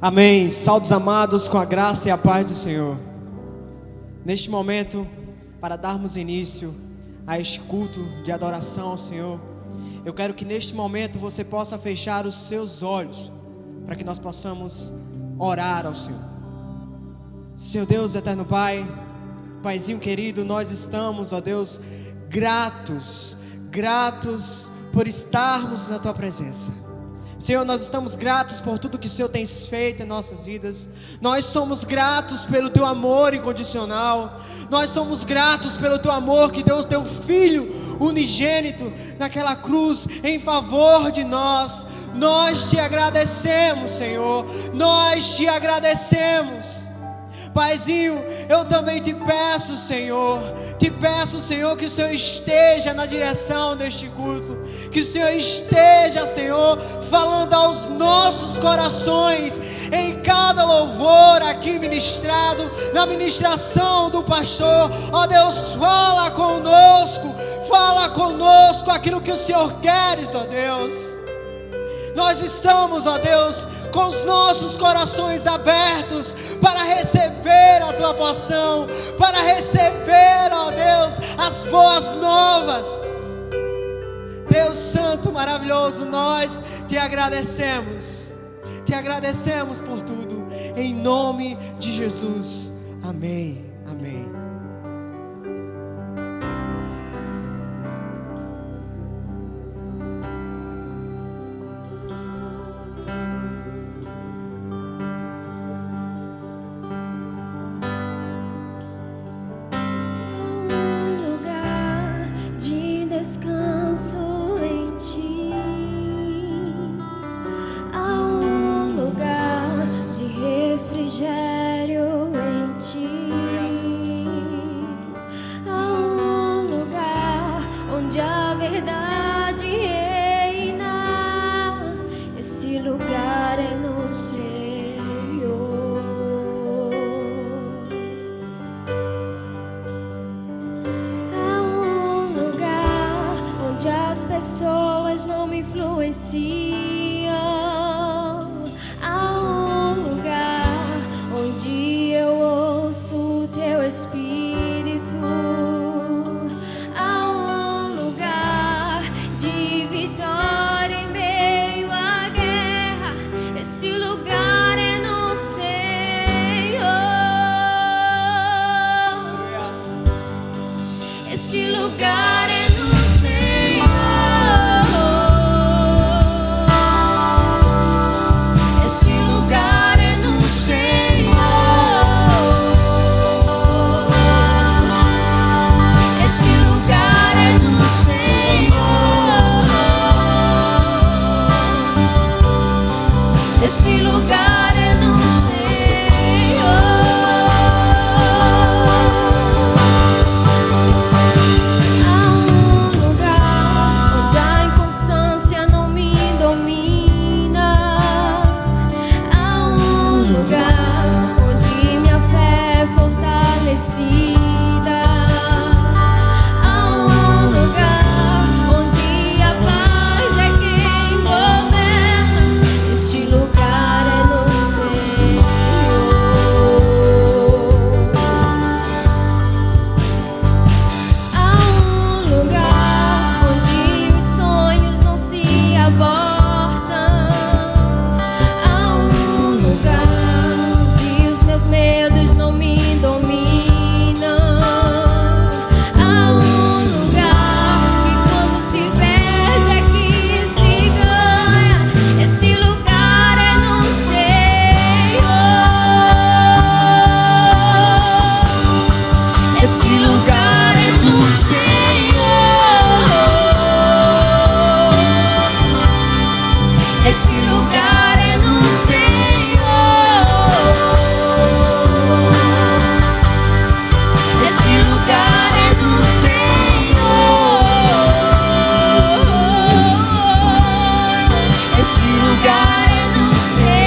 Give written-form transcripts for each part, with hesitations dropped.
Amém. Salve amados, com a graça e a paz do Senhor. Neste momento, para darmos início a este culto de adoração ao Senhor, eu quero que neste momento você possa fechar os seus olhos, para que nós possamos orar ao Senhor. Senhor Deus, eterno Pai, Paizinho querido, nós estamos, ó Deus, gratos por estarmos na Tua presença. Senhor, nós estamos gratos por tudo que o Senhor tem feito em nossas vidas. Nós somos gratos pelo Teu amor incondicional. Nós somos gratos pelo Teu amor que deu o Teu Filho unigênito naquela cruz em favor de nós. Nós Te agradecemos, Senhor. Nós Te agradecemos. Paizinho, eu também te peço, Senhor, que o Senhor esteja na direção deste culto, que o Senhor esteja, Senhor, falando aos nossos corações, em cada louvor aqui ministrado, na ministração do pastor. Ó Deus, fala conosco aquilo que o Senhor queres, ó Deus. Nós estamos, ó Deus, com os nossos corações abertos para receber a Tua porção, para receber, ó Deus, as boas novas. Deus Santo, maravilhoso, nós Te agradecemos por tudo, em nome de Jesus, amém, amém. Pessoas não me influenciam. Há um lugar onde eu ouço o Teu Espírito. Há um lugar de vitória em meio à guerra. Esse lugar é no Senhor. Esse lugar é no Senhor. Esse lugar é no Senhor. Há um lugar onde a inconstância não me domina. Há um lugar onde minha fé é fortalecida. Há um lugar onde a paz é quem governa. Este lugar é no Senhor. Há um lugar onde os sonhos não se abortam. Há um lugar onde os meus medos não me dominam. Há um lugar que quando se perde é que se ganha. Esse lugar é no Senhor. Esse lugar é do Senhor. Esse lugar é no Senhor. Esse lugar é do Senhor. Esse lugar é do Senhor.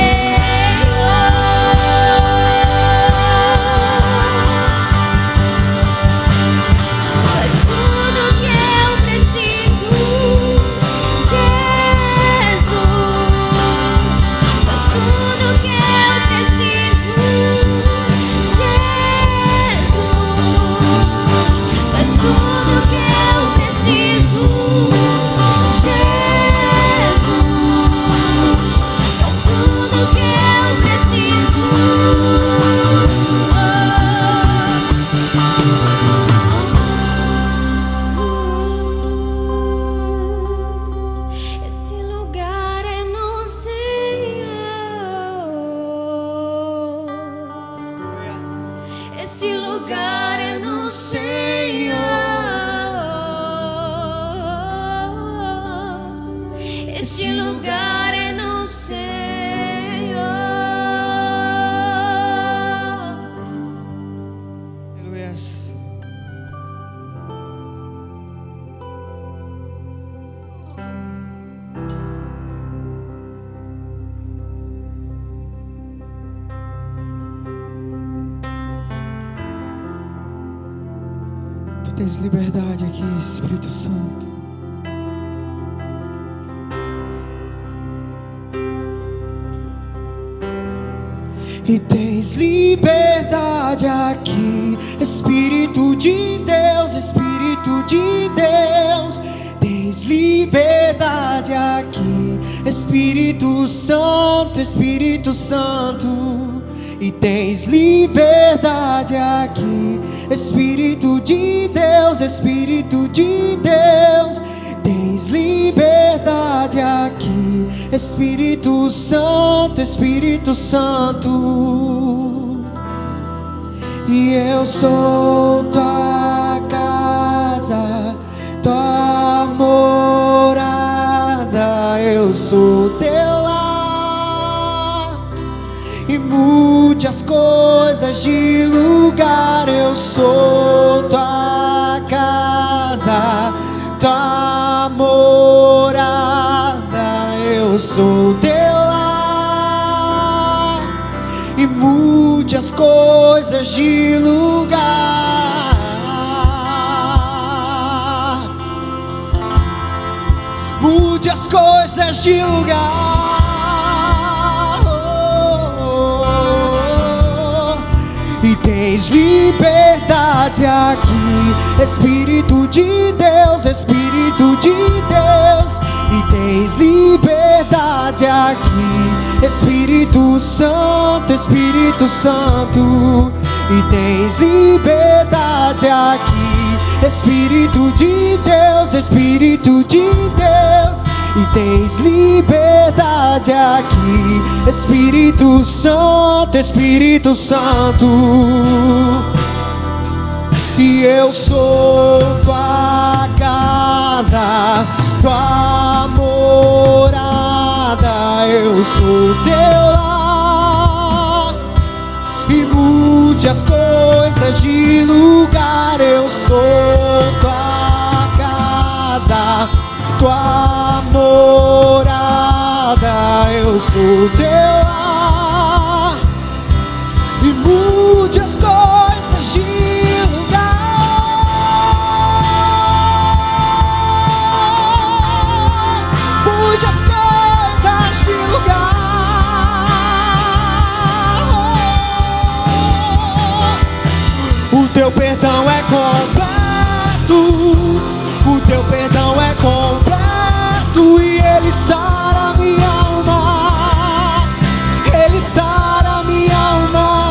Esse lugar é no Senhor. Esse lugar é no Senhor. Aleluia. Tu tens liberdade aqui, Espírito Santo. E tens liberdade aqui, Espírito de Deus, Espírito de Deus. Tens liberdade aqui, Espírito Santo, Espírito Santo. E tens liberdade aqui, Espírito de Deus, Espírito de Deus. Tens liberdade aqui, Espírito Santo, Espírito Santo. E eu sou tua casa, tua morada. Eu sou teu lar. E mude as coisas de lugar. Eu sou tua casa, tua morada. Eu sou teu lar. E mude as coisas de lugar. Mude as coisas de lugar. E tens liberdade aqui, Espírito de Deus, Espírito de Deus. E tens liberdade aqui, Espírito Santo, Espírito Santo. E tens liberdade aqui, Espírito de Deus, Espírito de Deus. E tens liberdade aqui, Espírito Santo, Espírito Santo. E eu sou tua casa, tua morada. Eu sou teu lar. E mude as coisas de lugar. Eu sou tua casa, tua morada. Eu sou teu lar. E mude as coisas de lugar. Mude as coisas de lugar. O teu perdão é completo. O teu perdão é completo. E ele sara minha alma. Ele sara minha alma.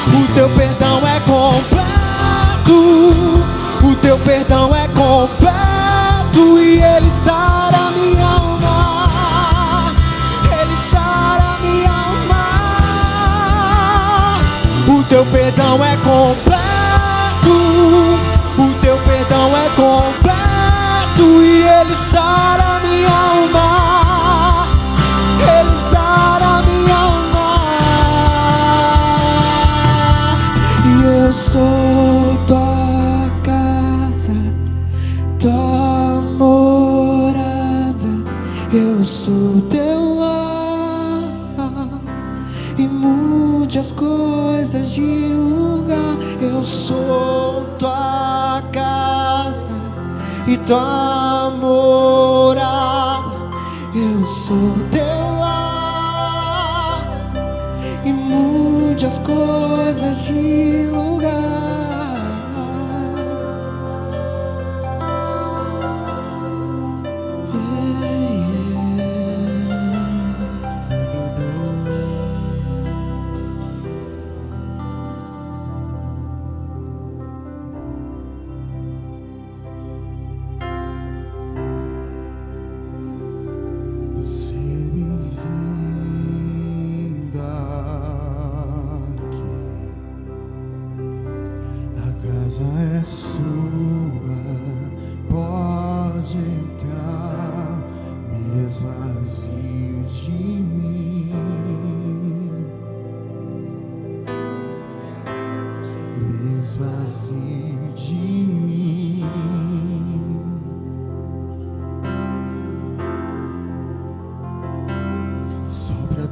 O teu perdão é completo. O teu perdão é completo. E ele sara minha alma. Ele sara minha alma. O teu perdão é completo. O teu perdão é completo. E ele sara minha alma. Ele sara minha alma. E eu sou tua casa, tua morada. Eu sou teu lar. E mude as coisas de lugar. Eu sou tua casa e tua morada. Eu sou teu lar. E mude as coisas de lugar. Você me vinda aqui.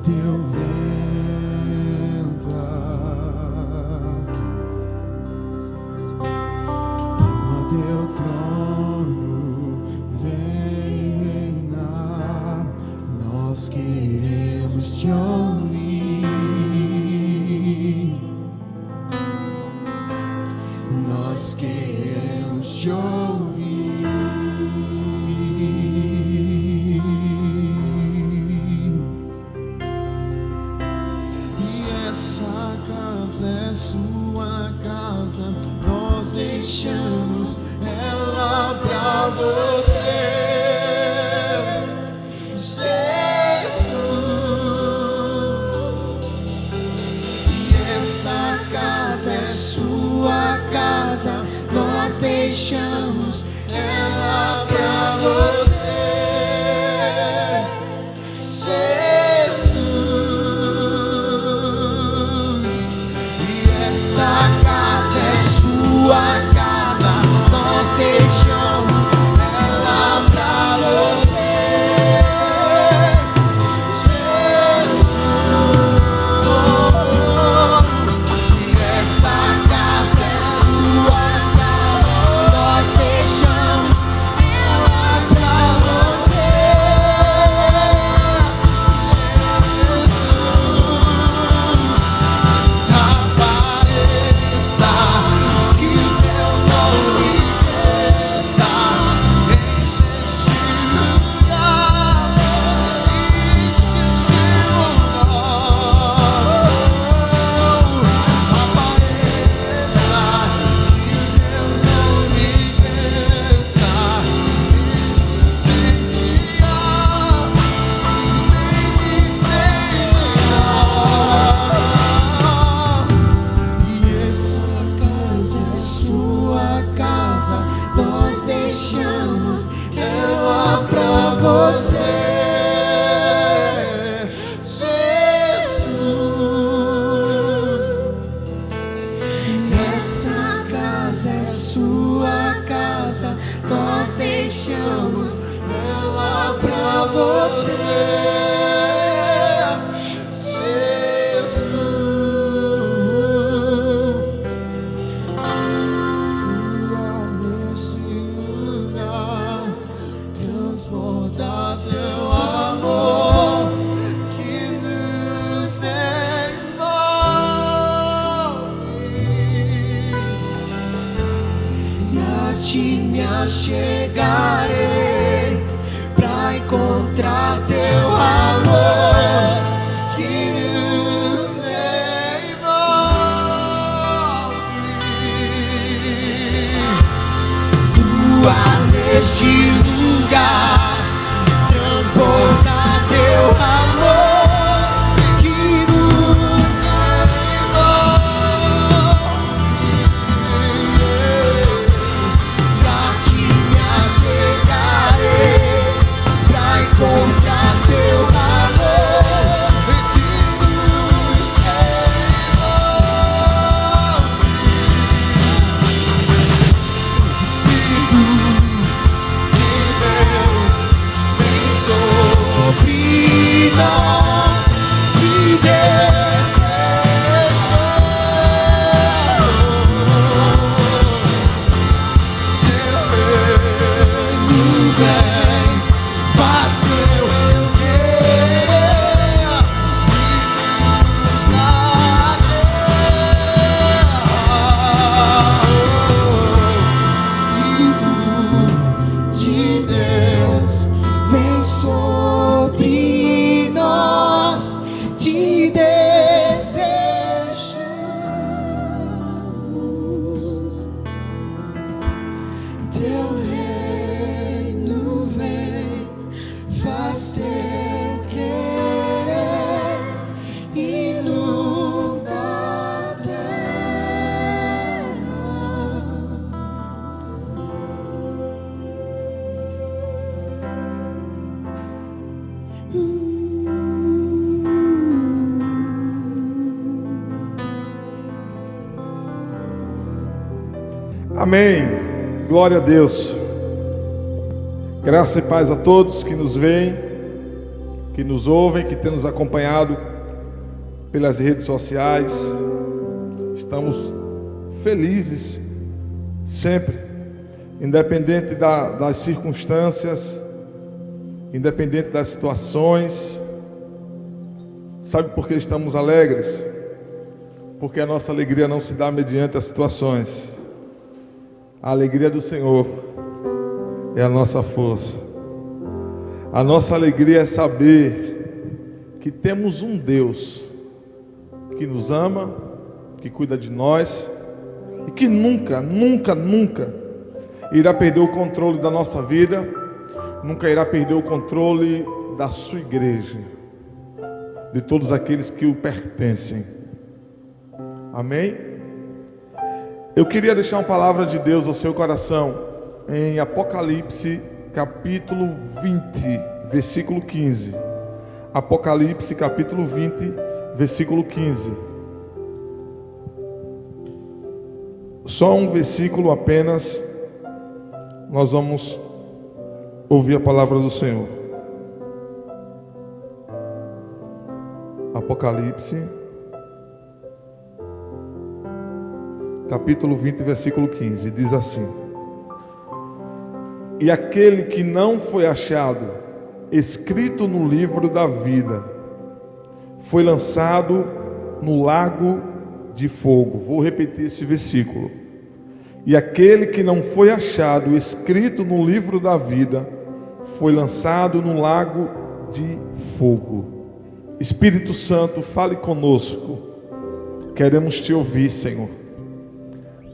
teu vento aqui, toma teu trono, vem reinar. Nós queremos te ouvir, nós queremos te ouvir. É sua casa, nós deixamos ela pra você, Jesus. E essa casa é sua casa, nós deixamos ela pra você. Essa casa é sua casa, nós deixamos ela pra você, Jesus. E essa casa é sua casa, nós deixamos ela pra você, deixamos ela pra você, Jesus. Essa casa é sua casa, nós deixamos ela pra você, Jesus. Transbordar teu amor que nos envolve, e a ti me achegarei pra encontrar teu amor que nos envolve. Voar neste lugar, transbordar teu amor que nos envolve. A ti me achegarei pra encontrar teu amor que nos envolve. Espírito de Deus, vem sobre nós, te desejamos. Teu reino vem, faz seu querer na terra. Espírito de Deus, vem sobre nós, te desejamos. Teu reino vem, faz teu querer, inunda a terra. Amém. Glória a Deus. Graça e paz a todos que nos veem que nos ouvem, que têm nos acompanhado pelas redes sociais. Estamos felizes sempre, independente das circunstâncias, independente das situações. Sabe por que estamos alegres? Porque a nossa alegria não se dá mediante as situações. A alegria do Senhor é a nossa força. A nossa alegria é saber que temos um Deus que nos ama, que cuida de nós e que nunca irá perder o controle da nossa vida, nunca irá perder o controle da sua igreja, de todos aqueles que o pertencem. Amém? Eu queria deixar uma palavra de Deus ao seu coração em Apocalipse capítulo 20, versículo 15. Apocalipse capítulo 20, versículo 15. Só um versículo apenas, nós vamos ouvir a palavra do Senhor. Apocalipse capítulo 20, versículo 15, diz assim: E aquele que não foi achado escrito no livro da vida foi lançado no lago de fogo. Vou repetir esse versículo. E aquele que não foi achado escrito no livro da vida foi lançado no lago de fogo. Espírito Santo, fale conosco. Queremos te ouvir, Senhor.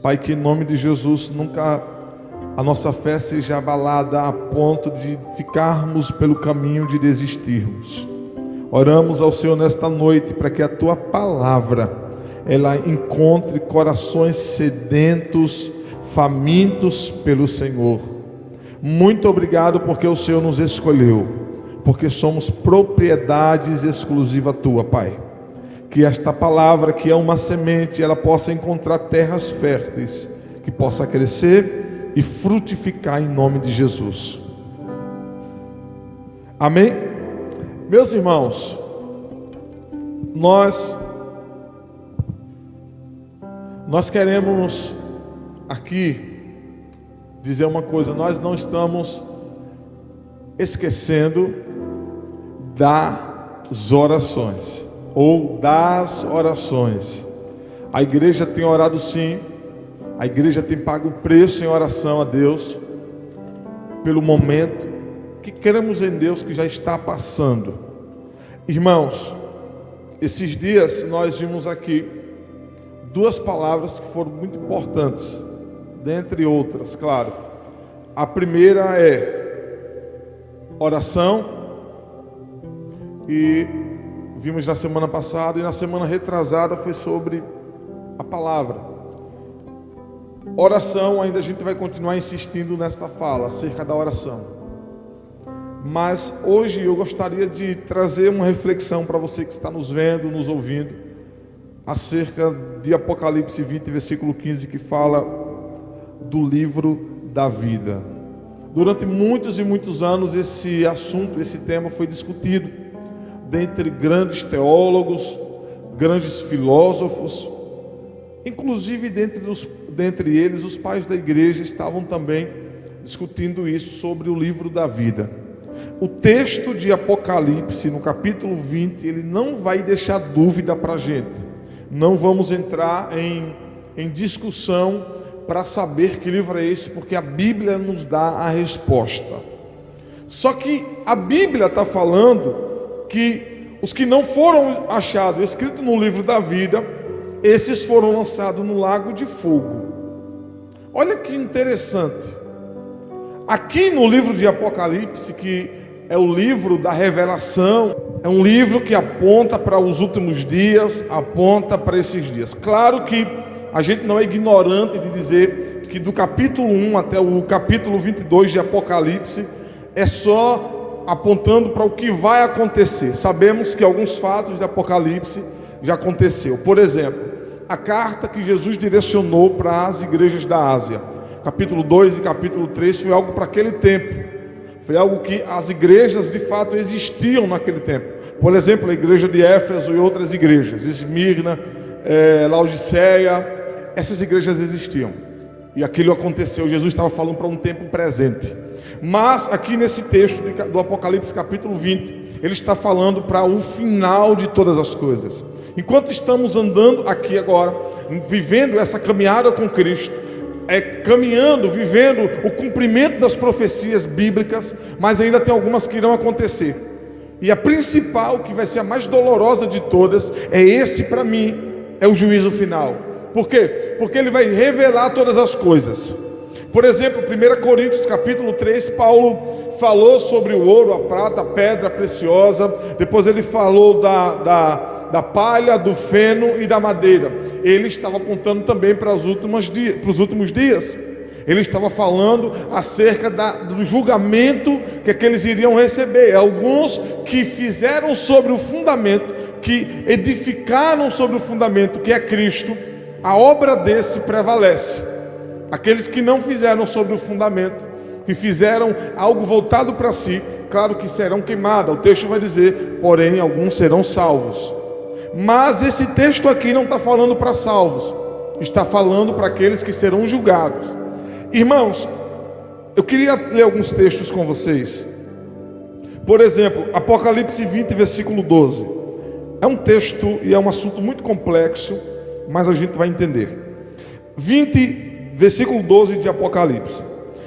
Pai, que em nome de Jesus nunca a nossa fé seja abalada a ponto de ficarmos pelo caminho de desistirmos. Oramos ao Senhor nesta noite para que a tua palavra ela encontre corações sedentos, famintos pelo Senhor. Muito obrigado porque o Senhor nos escolheu, porque somos propriedades exclusiva tua, Pai. Que esta palavra, que é uma semente, ela possa encontrar terras férteis, que possa crescer e frutificar em nome de Jesus. Amém? Meus irmãos, nós queremos aqui dizer uma coisa: nós não estamos esquecendo das orações, ou das orações. A igreja tem orado sim, a igreja tem pago o preço em oração a Deus, pelo momento que queremos em Deus que já está passando. Irmãos, esses dias nós vimos aqui duas palavras que foram muito importantes, dentre outras, claro. A primeira é oração, e vimos na semana passada, e na semana retrasada foi sobre a palavra. Oração, ainda a gente vai continuar insistindo nesta fala, acerca da oração. Mas hoje eu gostaria de trazer uma reflexão para você que está nos vendo, nos ouvindo, acerca de Apocalipse 20, versículo 15, que fala do livro da vida. Durante muitos e muitos anos esse assunto, esse tema foi discutido dentre grandes teólogos, grandes filósofos, inclusive dentre eles os pais da igreja estavam também discutindo isso sobre o livro da vida. O texto de Apocalipse, no capítulo 20, ele não vai deixar dúvida para a gente. Não vamos entrar em discussão para saber que livro é esse, porque a Bíblia nos dá a resposta. Só que a Bíblia está falando que os que não foram achados escritos no livro da vida, esses foram lançados no lago de fogo. Olha que interessante. Aqui no livro de Apocalipse, que é o livro da revelação, é um livro que aponta para os últimos dias, aponta para esses dias. Claro que a gente não é ignorante de dizer que do capítulo 1 até o capítulo 22 de Apocalipse é só apontando para o que vai acontecer. Sabemos que alguns fatos de Apocalipse já aconteceu. Por exemplo, a carta que Jesus direcionou para as igrejas da Ásia, capítulo 2 e capítulo 3, foi algo para aquele tempo. Foi algo que as igrejas de fato existiam naquele tempo. Por exemplo, a igreja de Éfeso e outras igrejas, Esmirna, Laodiceia, essas igrejas existiam. E aquilo aconteceu, Jesus estava falando para um tempo presente. Mas aqui nesse texto do Apocalipse capítulo 20, ele está falando para o final de todas as coisas. Enquanto estamos andando aqui agora, vivendo essa caminhada com Cristo, caminhando, vivendo o cumprimento das profecias bíblicas, mas ainda tem algumas que irão acontecer. E a principal, que vai ser a mais dolorosa de todas, para mim, é o juízo final. Por quê? Porque ele vai revelar todas as coisas. Por exemplo, 1 Coríntios capítulo 3, Paulo falou sobre o ouro, a prata, a pedra preciosa. Depois ele falou da palha, do feno e da madeira. Ele estava apontando também para os últimos dias. Ele estava falando acerca do julgamento que aqueles iriam receber. Alguns que fizeram sobre o fundamento, que edificaram sobre o fundamento, que é Cristo, a obra desse prevalece. Aqueles que não fizeram sobre o fundamento, que fizeram algo voltado para si, claro que serão queimados. O texto vai dizer, porém, alguns serão salvos. Mas esse texto aqui não está falando para salvos, está falando para aqueles que serão julgados. Irmãos, eu queria ler alguns textos com vocês. Por exemplo, Apocalipse 20, versículo 12. É um texto e é um assunto muito complexo, mas a gente vai entender. 20, versículo 12 de Apocalipse.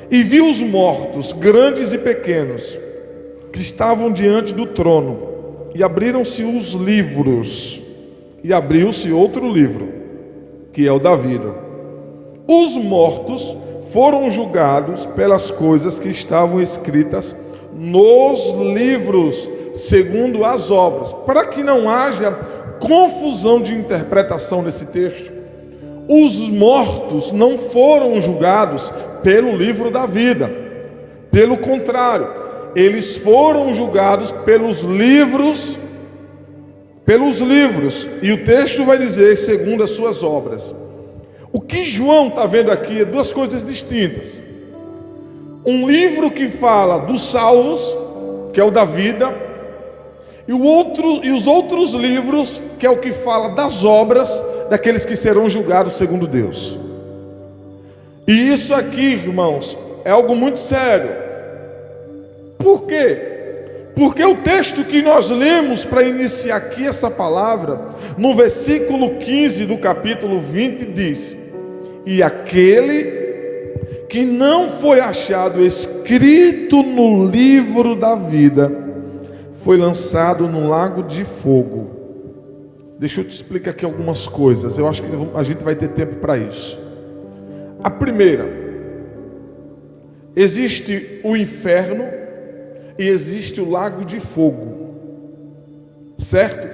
E vi os mortos, grandes e pequenos, que estavam diante do trono, e abriram-se os livros, e abriu-se outro livro, que é o da vida. Os mortos foram julgados pelas coisas que estavam escritas nos livros, segundo as obras. Para que não haja confusão de interpretação nesse texto, os mortos não foram julgados pelo livro da vida. Pelo contrário, eles foram julgados pelos livros, e o texto vai dizer, segundo as suas obras. O que João está vendo aqui é duas coisas distintas. Um livro que fala dos salvos, que é o da vida, e os outros livros, que é o que fala das obras daqueles que serão julgados segundo Deus. E isso aqui, irmãos, é algo muito sério. Por quê? Porque o texto que nós lemos para iniciar aqui essa palavra, no versículo 15 do capítulo 20 diz: e aquele que não foi achado escrito no livro da vida foi lançado no lago de fogo. Deixa eu te explicar aqui algumas coisas. Eu acho que a gente vai ter tempo para isso. A primeira, existe o inferno e existe o lago de fogo, certo?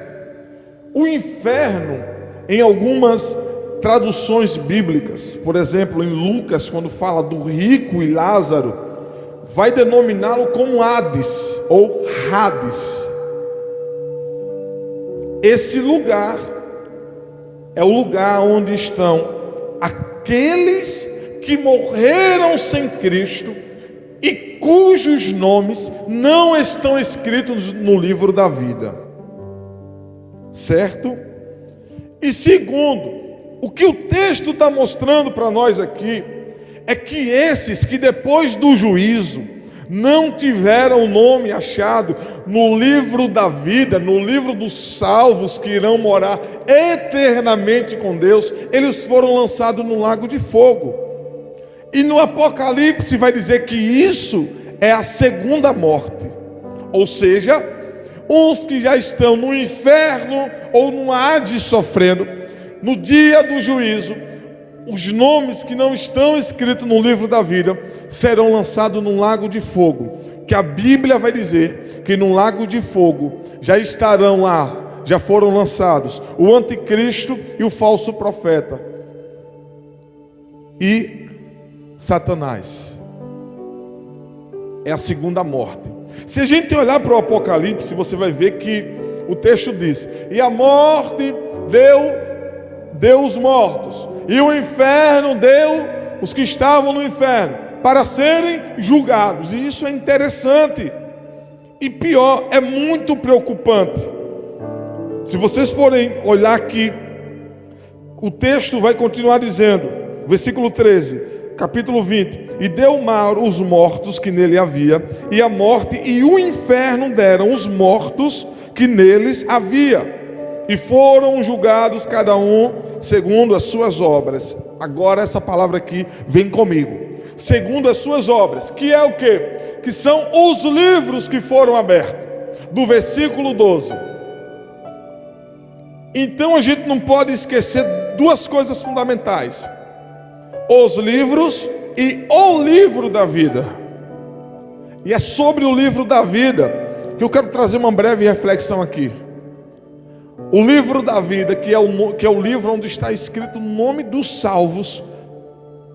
O inferno, em algumas traduções bíblicas, por exemplo, em Lucas, quando fala do rico e Lázaro, vai denominá-lo como Hades ou Hades. Esse lugar é o lugar onde estão aqueles que morreram sem Cristo e cujos nomes não estão escritos no livro da vida, certo? E segundo, o que o texto está mostrando para nós aqui é que esses que depois do juízo não tiveram o nome achado no livro da vida, no livro dos salvos que irão morar eternamente com Deus, eles foram lançados no lago de fogo. E no Apocalipse vai dizer que isso é a segunda morte, ou seja, uns que já estão no inferno ou no Hades sofrendo, no dia do juízo, os nomes que não estão escritos no livro da vida serão lançados num lago de fogo, que a Bíblia vai dizer que no lago de fogo já estarão lá, já foram lançados o anticristo e o falso profeta e Satanás. É a segunda morte. Se a gente olhar para o Apocalipse, você vai ver que o texto diz: e a morte deu os mortos, e o inferno deu os que estavam no inferno. para serem julgados. E isso é interessante. E pior, é muito preocupante. Se vocês forem olhar aqui, o texto vai continuar dizendo, versículo 13, capítulo 20: e deu o mar os mortos que nele havia, e a morte e o inferno deram os mortos que neles havia, e foram julgados cada um segundo as suas obras. Agora essa palavra aqui vem comigo. Segundo as suas obras, que é o quê? Que são os livros que foram abertos. Do versículo 12. Então a gente não pode esquecer duas coisas fundamentais: os livros e o livro da vida. E é sobre o livro da vida que eu quero trazer uma breve reflexão aqui. O livro da vida, que é o livro onde está escrito o nome dos salvos.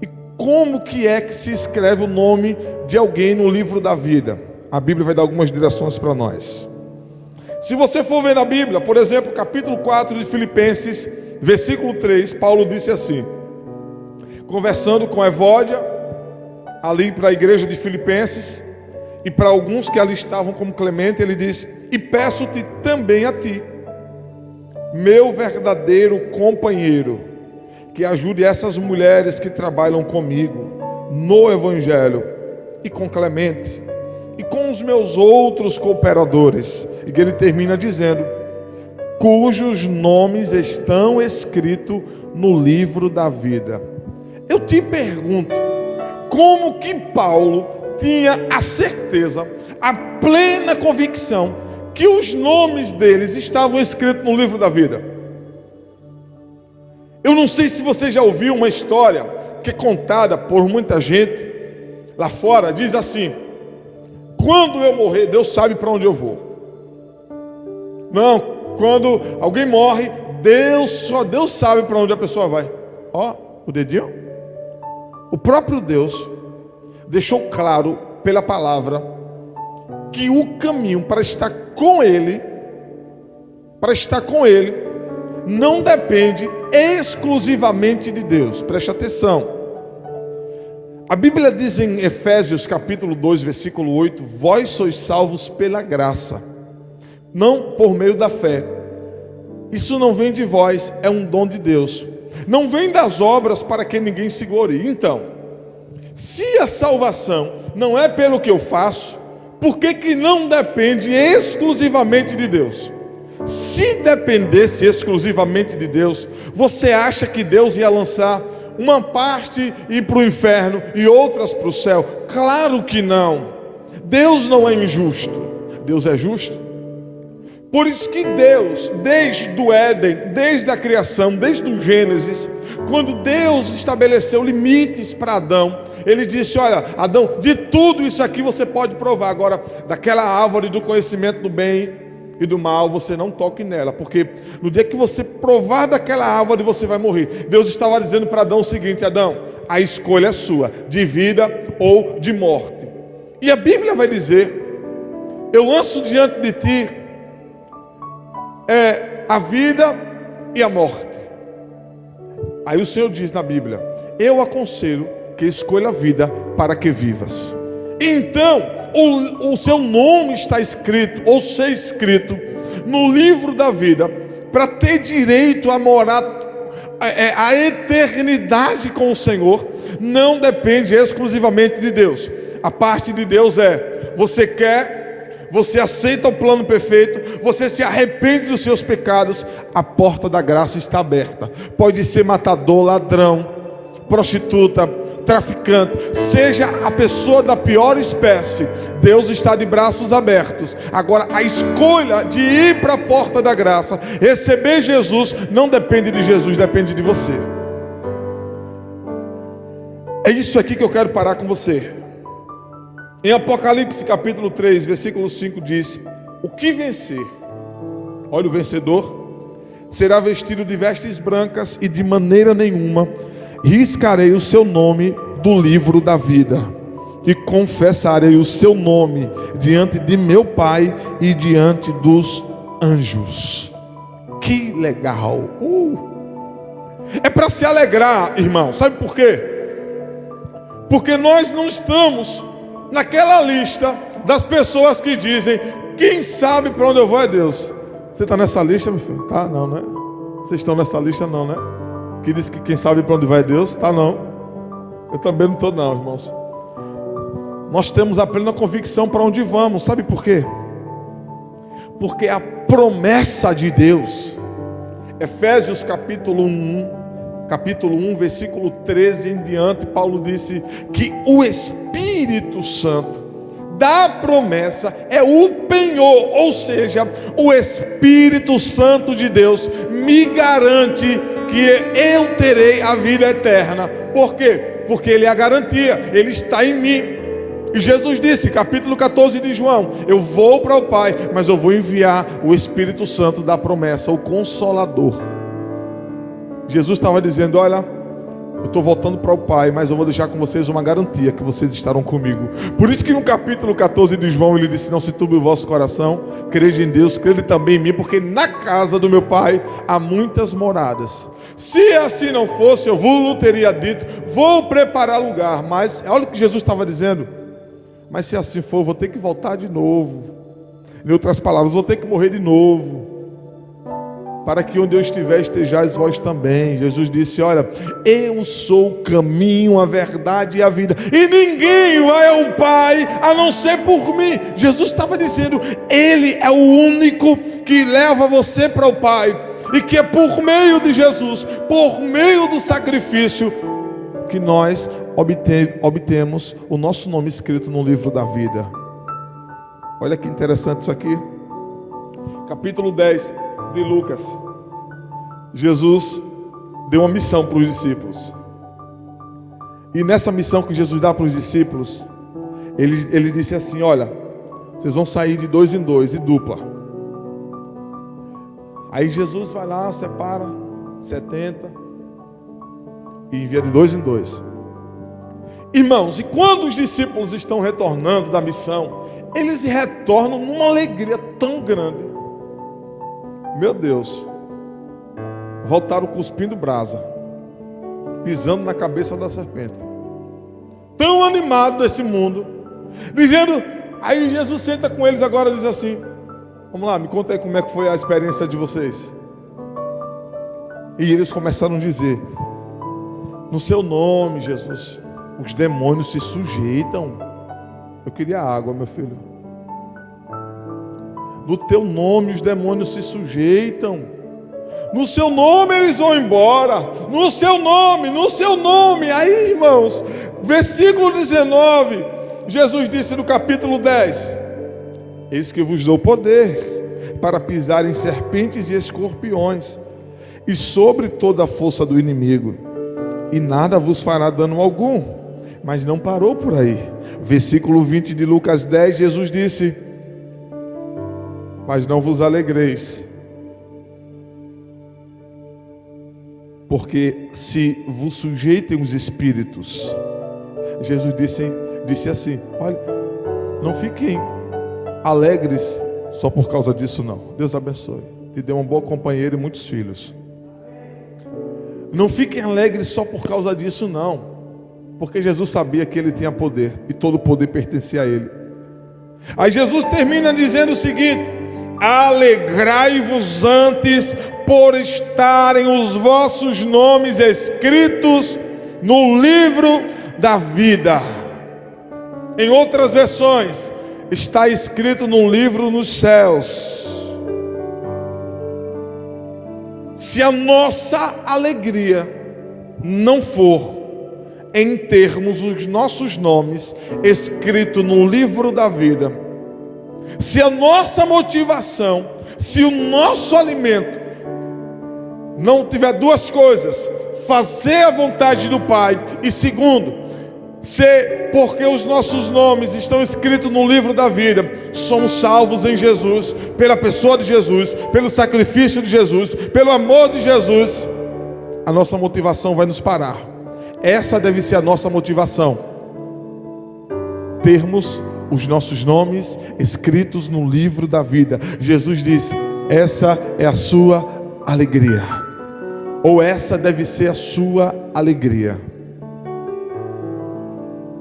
E como que é que se escreve o nome de alguém no livro da vida? A Bíblia vai dar algumas direções para nós. Se você for ver na Bíblia, por exemplo, capítulo 4 de Filipenses, versículo 3, Paulo disse assim, conversando com Evódia, ali para a igreja de Filipenses, e para alguns que ali estavam como Clemente, ele diz: e peço-te também a ti, meu verdadeiro companheiro, que ajude essas mulheres que trabalham comigo no Evangelho, e com Clemente, e com os meus outros cooperadores. E que ele termina dizendo: cujos nomes estão escritos no livro da vida. Eu te pergunto, como que Paulo tinha a certeza, a plena convicção que os nomes deles estavam escritos no livro da vida? Eu não sei se você já ouviu uma história que é contada por muita gente lá fora. Diz assim: quando eu morrer, Deus sabe para onde eu vou. Não, quando alguém morre, só Deus sabe para onde a pessoa vai. Ó, o dedinho. O próprio Deus deixou claro pela palavra que o caminho para estar com Ele, não depende exclusivamente de Deus. Preste atenção. A Bíblia diz em Efésios capítulo 2, versículo 8: vós sois salvos pela graça, não por meio da fé. Isso não vem de vós, é um dom de Deus. Não vem das obras para que ninguém se glorie. Então, se a salvação não é pelo que eu faço, por que não depende exclusivamente de Deus? Se dependesse exclusivamente de Deus, você acha que Deus ia lançar uma parte ir para o inferno e outras para o céu? Claro que não. Deus não é injusto, Deus é justo. Por isso que Deus, desde o Éden, desde a criação, desde o Gênesis, quando Deus estabeleceu limites para Adão, Ele disse: olha, Adão, de tudo isso aqui você pode provar, agora daquela árvore do conhecimento do bem e do mal, você não toque nela, porque no dia que você provar daquela árvore, você vai morrer. Deus estava dizendo para Adão o seguinte: Adão, a escolha é sua, de vida ou de morte. E a Bíblia vai dizer: eu lanço diante de ti a vida e a morte. Aí o Senhor diz na Bíblia: eu aconselho que escolha a vida para que vivas. Então o seu nome está escrito, ou ser escrito no livro da vida, para ter direito a morar a eternidade com o Senhor. Não depende exclusivamente de Deus. A parte de Deus é: você quer, você aceita o plano perfeito, você se arrepende dos seus pecados, a porta da graça está aberta. Pode ser matador, ladrão, prostituta, traficante, seja a pessoa da pior espécie, Deus está de braços abertos. Agora, a escolha de ir para a porta da graça, receber Jesus, não depende de Jesus, depende de você. É isso aqui que eu quero parar com você. Em Apocalipse capítulo 3, versículo 5 diz: o que vencer, olha o vencedor, será vestido de vestes brancas, e de maneira nenhuma riscarei o seu nome do livro da vida, e confessarei o seu nome diante de meu Pai e diante dos anjos. Que legal! É para se alegrar, irmão. Sabe por quê? Porque nós não estamos naquela lista das pessoas que dizem: quem sabe para onde eu vou é Deus. Você está nessa lista, meu filho? Tá, não, né? Vocês estão nessa lista, não, né? Que diz que quem sabe para onde vai é Deus? Tá, não. Eu também não estou, não, irmãos. Nós temos a plena convicção para onde vamos. Sabe por quê? Porque a promessa de Deus, Efésios capítulo 1, versículo 13 em diante, Paulo disse que o Espírito Santo da promessa é o penhor, ou seja, o Espírito Santo de Deus me garante que eu terei a vida eterna. Por quê? Porque Ele é a garantia, Ele está em mim. E Jesus disse, capítulo 14 de João: eu vou para o Pai, mas eu vou enviar o Espírito Santo da promessa, o Consolador. Jesus estava dizendo: olha, eu estou voltando para o Pai, mas eu vou deixar com vocês uma garantia que vocês estarão comigo. Por isso que no capítulo 14 de João ele disse: não se turbe o vosso coração, crede em Deus, crede também em mim, porque na casa do meu Pai há muitas moradas. Se assim não fosse, eu vos teria dito: vou preparar lugar. Mas olha o que Jesus estava dizendo: mas se assim for, eu vou ter que voltar de novo. Em outras palavras, vou ter que morrer de novo, para que onde eu estiver, estejais vós também. Jesus disse: olha, eu sou o caminho, a verdade e a vida, e ninguém vai ao Pai a não ser por mim. Jesus estava dizendo: Ele é o único que leva você para o Pai, e que é por meio de Jesus, por meio do sacrifício, que nós obtemos o nosso nome escrito no livro da vida. Olha que interessante isso aqui. Capítulo 10 de Lucas. Jesus deu uma missão para os discípulos. E nessa missão que Jesus dá para os discípulos, ele disse assim: olha, vocês vão sair de 2 em 2, de dupla. Aí Jesus vai lá, separa 70 e envia de 2 em 2. Irmãos, e quando os discípulos estão retornando da missão, eles retornam numa alegria tão grande. Meu Deus, voltaram cuspindo brasa, pisando na cabeça da serpente, tão animado desse mundo, dizendo. Aí Jesus senta com eles agora e diz assim: vamos lá, me conta aí como é que foi a experiência de vocês. E eles começaram a dizer: no seu nome, Jesus, os demônios se sujeitam. Eu queria água, meu filho. No teu nome os demônios se sujeitam. No seu nome eles vão embora. No seu nome, no seu nome. Aí, irmãos, versículo 19, Jesus disse no capítulo 10: eis que vos dou poder para pisar em serpentes e escorpiões, e sobre toda a força do inimigo, e nada vos fará dano algum. Mas não parou por aí. Versículo 20 de Lucas 10, Jesus disse: mas não vos alegreis, porque se vos sujeitem os espíritos. Jesus disse assim: olha, não fiquem alegres só por causa disso, não. Deus abençoe, te dê uma boa companheira e muitos filhos. Não fiquem alegres só por causa disso, não, porque Jesus sabia que Ele tinha poder, e todo o poder pertencia a Ele. Aí Jesus termina dizendo o seguinte: alegrai-vos antes por estarem os vossos nomes escritos no livro da vida. Em outras versões, está escrito no livro nos céus. Se a nossa alegria não for em termos os nossos nomes escritos no livro da vida, se a nossa motivação, se o nosso alimento não tiver duas coisas: fazer a vontade do Pai, e segundo, se porque os nossos nomes estão escritos no livro da vida, somos salvos em Jesus, pela pessoa de Jesus, pelo sacrifício de Jesus, pelo amor de Jesus, a nossa motivação vai nos parar. Essa deve ser a nossa motivação: termos os nossos nomes escritos no livro da vida. Jesus disse: essa é a sua alegria, ou essa deve ser a sua alegria.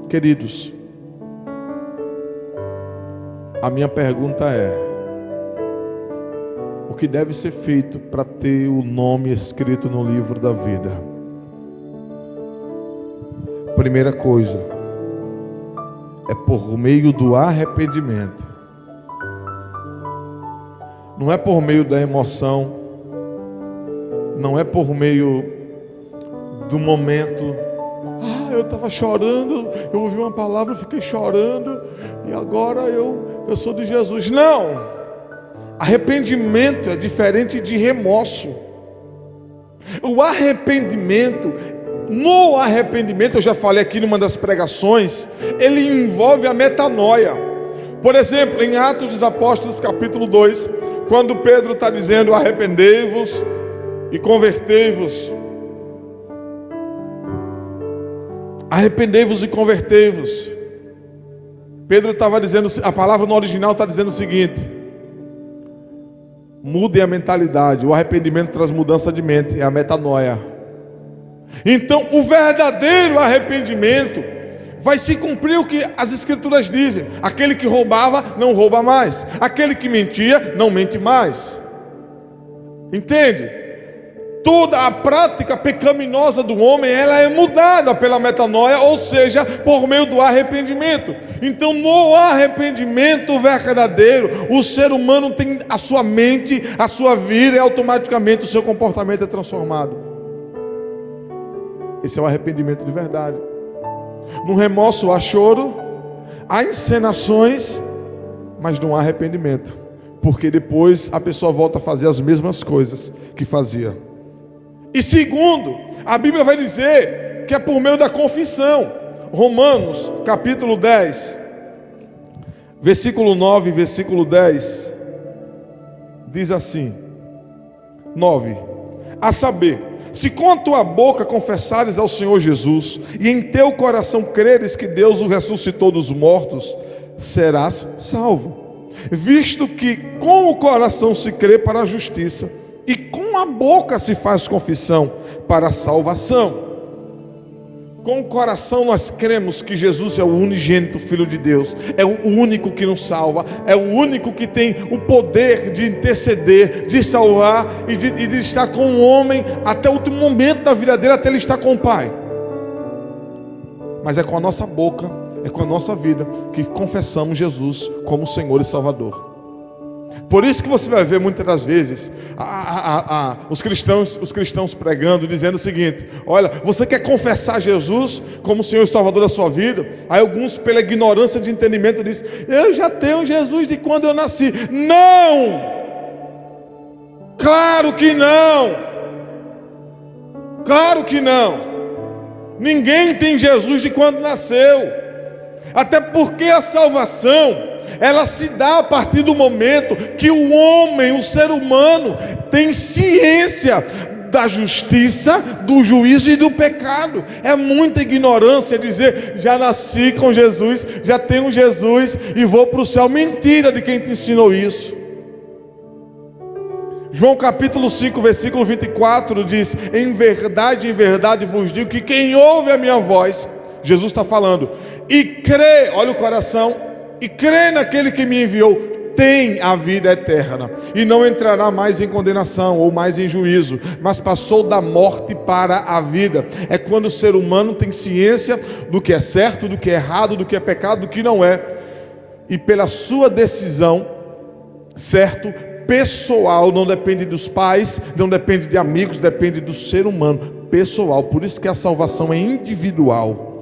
Queridos, a minha pergunta é: o que deve ser feito para ter o nome escrito no livro da vida? Primeira coisa, é por meio do arrependimento. Não é por meio da emoção, não é por meio do momento. Eu estava chorando, eu ouvi uma palavra, eu fiquei chorando, e agora eu sou de Jesus. Não! Arrependimento é diferente de remorso. O arrependimento, no arrependimento, eu já falei aqui numa das pregações, ele envolve a metanoia. Por exemplo, em Atos dos Apóstolos capítulo 2, quando Pedro está dizendo: arrependei-vos e convertei-vos. Arrependei-vos e convertei-vos. Pedro estava dizendo, a palavra no original está dizendo o seguinte: mudem a mentalidade. O arrependimento traz mudança de mente, é a metanoia. Então o verdadeiro arrependimento vai se cumprir o que as escrituras dizem: aquele que roubava não rouba mais, aquele que mentia não mente mais. Entende? Toda a prática pecaminosa do homem, ela é mudada pela metanoia, ou seja, por meio do arrependimento. Então, no arrependimento verdadeiro, o ser humano tem a sua mente, a sua vida, e automaticamente o seu comportamento é transformado. Esse é o arrependimento de verdade. No remorso há choro, há encenações, mas não há arrependimento, porque depois a pessoa volta a fazer as mesmas coisas que fazia. E segundo, a Bíblia vai dizer que é por meio da confissão. Romanos capítulo 10, versículo 9 e versículo 10, diz assim: 9: a saber, se com a tua boca confessares ao Senhor Jesus, e em teu coração creres que Deus o ressuscitou dos mortos, serás salvo. Visto que com o coração se crê para a justiça, e com a boca se faz confissão para a salvação. Com o coração nós cremos que Jesus é o unigênito Filho de Deus, é o único que nos salva, é o único que tem o poder de interceder, de salvar e de estar com o homem até o último momento da vida dele, até ele estar com o Pai. Mas é com a nossa boca, é com a nossa vida que confessamos Jesus como Senhor e Salvador. Por isso que você vai ver muitas das vezes os cristãos pregando, dizendo o seguinte: olha, você quer confessar Jesus como Senhor e Salvador da sua vida? Aí alguns, pela ignorância de entendimento, dizem: eu já tenho Jesus de quando eu nasci. Não! Claro que não! Claro que não! Ninguém tem Jesus de quando nasceu. Até porque a salvação, ela se dá a partir do momento que o homem, o ser humano, tem ciência da justiça, do juízo e do pecado. É muita ignorância dizer: já nasci com Jesus, já tenho Jesus e vou para o céu. Mentira de quem te ensinou isso. João capítulo 5, versículo 24 diz: em verdade vos digo que quem ouve a minha voz, Jesus está falando, e crê, olha o coração, e crê naquele que me enviou, tem a vida eterna, e não entrará mais em condenação, ou mais em juízo, mas passou da morte para a vida. É quando o ser humano tem ciência do que é certo, do que é errado, do que é pecado, do que não é, e pela sua decisão, certo, pessoal, não depende dos pais, não depende de amigos, depende do ser humano, pessoal. Por isso que a salvação é individual.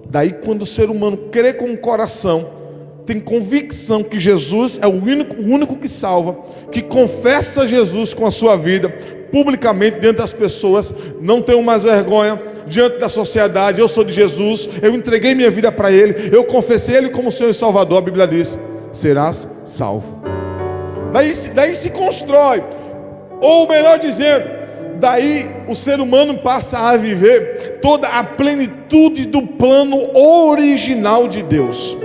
Daí quando o ser humano crê com o coração, tem convicção que Jesus é o único que salva, que confessa Jesus com a sua vida, publicamente diante das pessoas, não tenho mais vergonha, diante da sociedade: eu sou de Jesus, eu entreguei minha vida para Ele, eu confessei Ele como Senhor e Salvador. A Bíblia diz: serás salvo. Daí se constrói, ou melhor dizendo, daí o ser humano passa a viver toda a plenitude do plano original de Deus.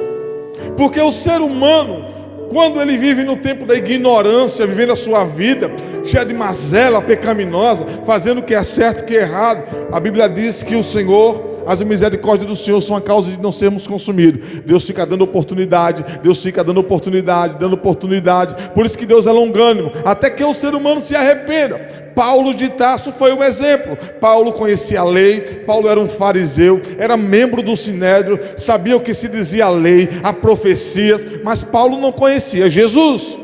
Porque o ser humano, quando ele vive no tempo da ignorância, vivendo a sua vida cheia de mazela pecaminosa, fazendo o que é certo e o que é errado, a Bíblia diz que o Senhor as misericórdias do Senhor são a causa de não sermos consumidos. Deus fica dando oportunidade, Deus fica dando oportunidade, dando oportunidade. Por isso que Deus é longânimo, até que o ser humano se arrependa. Paulo de Tarso foi um exemplo. Paulo conhecia a lei, Paulo era um fariseu, era membro do Sinédrio, sabia o que se dizia a lei, a profecias, mas Paulo não conhecia Jesus.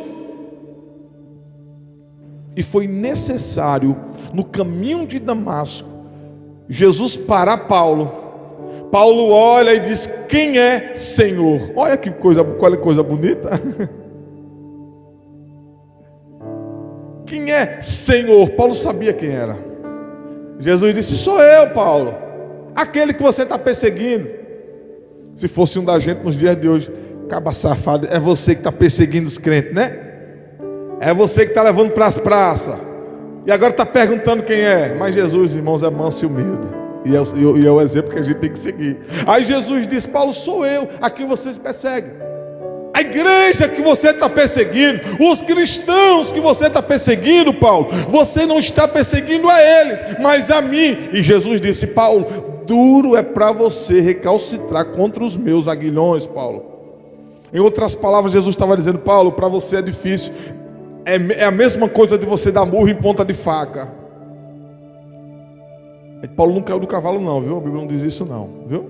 E foi necessário, no caminho de Damasco, Jesus parar Paulo. Paulo olha e diz: quem é Senhor? Olha que coisa, qual é coisa bonita. Quem é Senhor? Paulo sabia quem era. Jesus disse: sou eu, Paulo, aquele que você está perseguindo. Se fosse um da gente nos dias de hoje, caba safado, é você que está perseguindo os crentes, né? É você que está levando para as praças. E agora está perguntando quem é. Mas Jesus, irmãos, é manso e humilde. E é o exemplo que a gente tem que seguir. Aí Jesus diz: Paulo, sou eu a quem vocês perseguem. A igreja que você está perseguindo, os cristãos que você está perseguindo, Paulo, você não está perseguindo a eles, mas a mim. E Jesus disse: Paulo, duro é para você recalcitrar contra os meus aguilhões, Paulo. Em outras palavras, Jesus estava dizendo: Paulo, para você é difícil. É a mesma coisa de você dar murro em ponta de faca. Paulo não caiu do cavalo não, viu? A Bíblia não diz isso não, viu?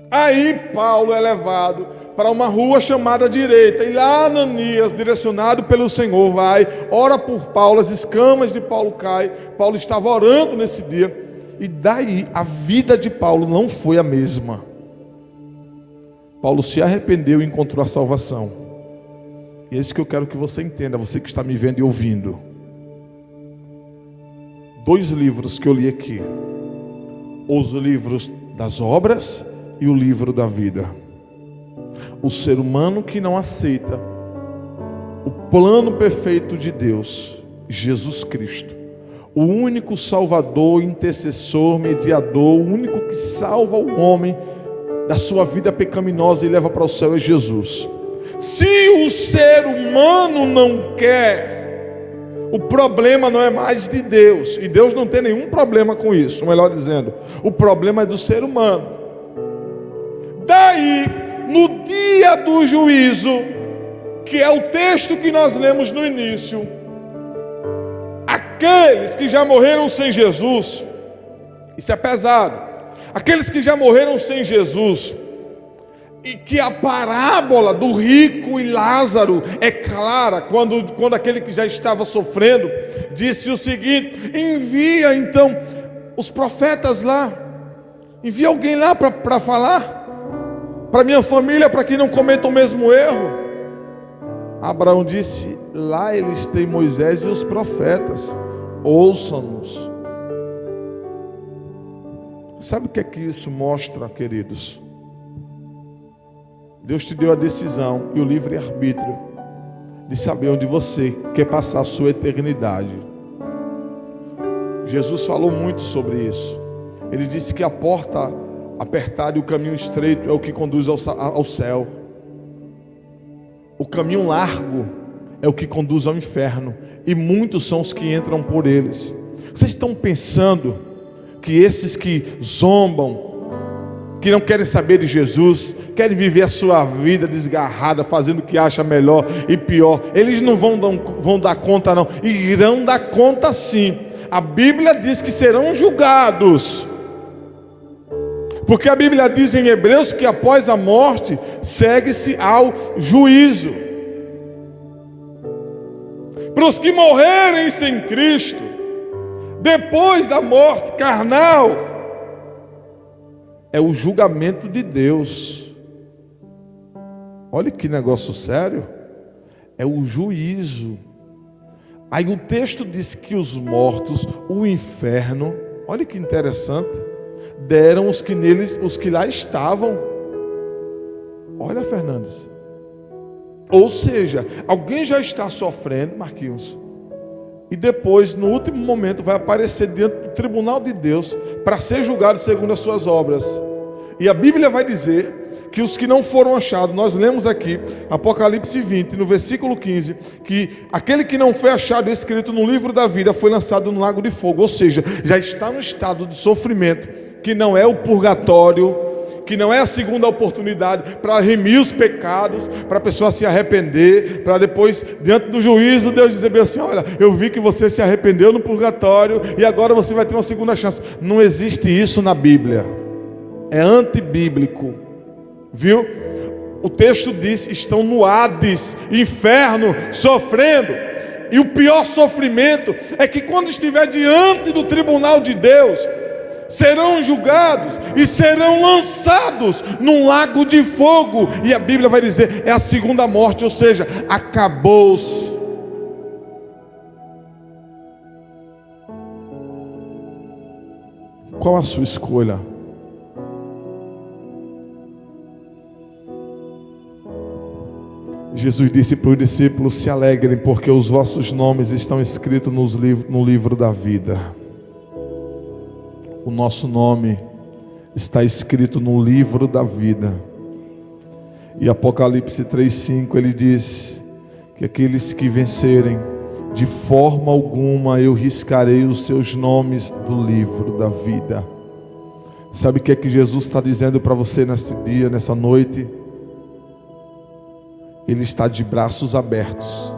Aí Paulo é levado para uma rua chamada direita, e lá Ananias, direcionado pelo Senhor, vai, ora por Paulo, as escamas de Paulo caem. Paulo estava orando nesse dia, e daí a vida de Paulo não foi a mesma. Paulo se arrependeu e encontrou a salvação. E é isso que eu quero que você entenda, você que está me vendo e ouvindo. 2 livros que eu li aqui: os livros das obras e o livro da vida. O ser humano que não aceita o plano perfeito de Deus, Jesus Cristo, o único salvador, intercessor, mediador, o único que salva o homem da sua vida pecaminosa e leva para o céu, é Jesus. Se o ser humano não quer, o problema não é mais de Deus, e Deus não tem nenhum problema com isso, melhor dizendo, o problema é do ser humano. Daí, no dia do juízo, que é o texto que nós lemos no início, aqueles que já morreram sem Jesus, isso é pesado, aqueles que já morreram sem Jesus, e que a parábola do rico e Lázaro é clara, quando aquele que já estava sofrendo disse o seguinte: envia então os profetas lá, envia alguém lá para falar para minha família, para que não cometam o mesmo erro. Abraão disse: lá eles têm Moisés e os profetas, ouçam-nos. Sabe o que é que isso mostra, queridos? Deus te deu a decisão e o livre-arbítrio de saber onde você quer passar a sua eternidade. Jesus falou muito sobre isso. Ele disse que a porta apertada e o caminho estreito é o que conduz ao céu. O caminho largo é o que conduz ao inferno, e muitos são os que entram por eles. Vocês estão pensando que esses que zombam, que não querem saber de Jesus, querem viver a sua vida desgarrada, fazendo o que acha melhor e pior, eles não vão dar conta não, e irão dar conta sim. A Bíblia diz que serão julgados, porque a Bíblia diz em Hebreus que após a morte segue-se ao juízo. Para os que morrerem sem Cristo, depois da morte carnal, é o julgamento de Deus. Olha que negócio sério. É o juízo. Aí o texto diz que os mortos, o inferno, olha que interessante, deram os que lá estavam. Olha, Fernandes. Ou seja, alguém já está sofrendo, Marquinhos, e depois, no último momento, vai aparecer diante do tribunal de Deus para ser julgado segundo as suas obras. E a Bíblia vai dizer que os que não foram achados, nós lemos aqui, Apocalipse 20, no versículo 15, que aquele que não foi achado escrito no livro da vida foi lançado no lago de fogo, ou seja, já está no estado de sofrimento que não é o purgatório, que não é a segunda oportunidade para remir os pecados, para a pessoa se arrepender, para depois, diante do juízo, Deus dizer bem assim: olha, eu vi que você se arrependeu no purgatório e agora você vai ter uma segunda chance. Não existe isso na Bíblia, é antibíblico, viu? O texto diz: estão no Hades, inferno, sofrendo. E o pior sofrimento é que quando estiver diante do tribunal de Deus, serão julgados e serão lançados num lago de fogo. E a Bíblia vai dizer: é a segunda morte, ou seja, acabou-se. Qual a sua escolha? Jesus disse para os discípulos: se alegrem, porque os vossos nomes estão escritos no livro da vida. O nosso nome está escrito no livro da vida. E Apocalipse 3:5 ele diz que aqueles que vencerem, de forma alguma eu riscarei os seus nomes do livro da vida. Sabe o que é que Jesus está dizendo para você nesse dia, nessa noite? Ele está de braços abertos